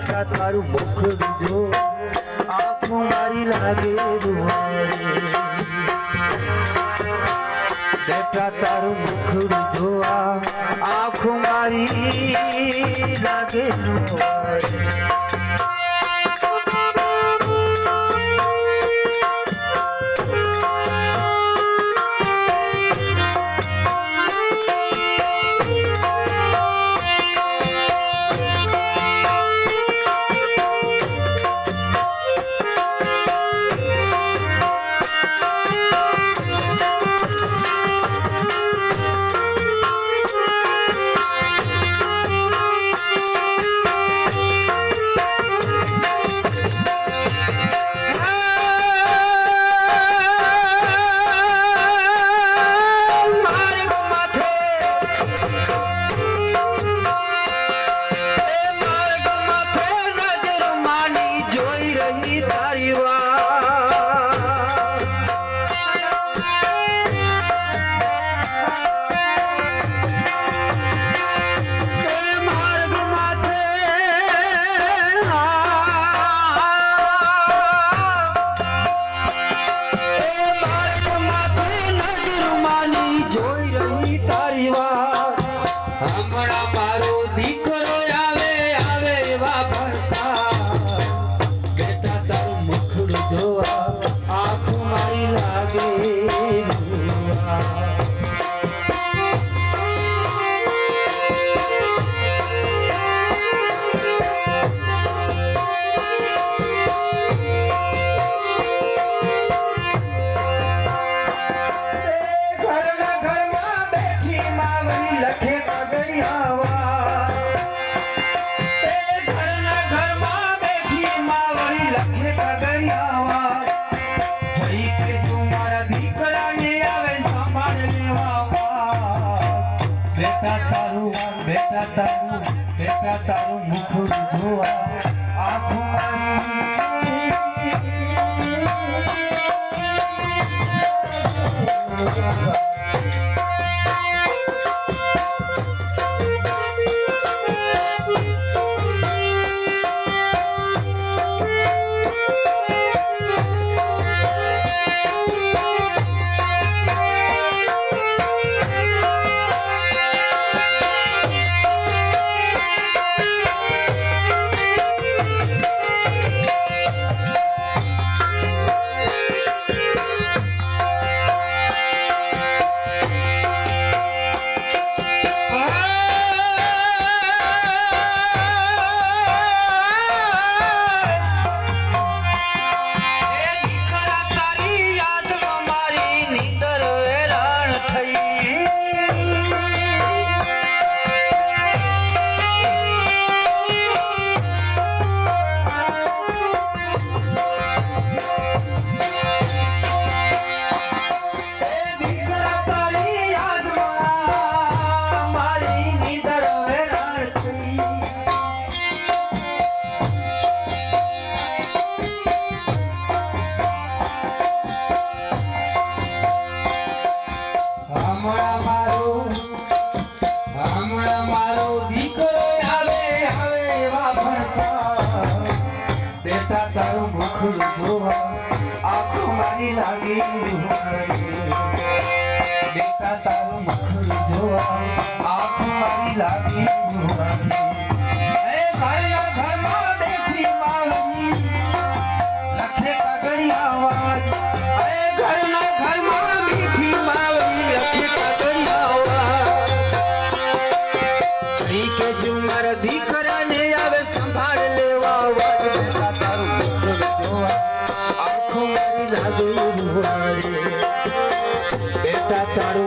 બેટા તારું મુખ જો આંખો મારી લાગે રૂવારે બેટા તારું મુખ જોવા આંખો મારી લાગે રૂવારે બેટા તારું મુખ જોવા આંખો તારું મુખ જોવા આંખો મારી લાગે બેટા તારું મુખ જોવા આંખો મારી લાગે ઘરના ઘરમાં બેઠી માવડી લખે કાગળિયા અવાજ ઘરના ઘરમાં બેઠી માવડી લખે કાગળિયા અવાજ જઈ કે જો મારા દીકરાને આવે સંભાળ લેવા અવાજ બેટા તારું આંખો મારી લાગે રૂવારે બેટા તારું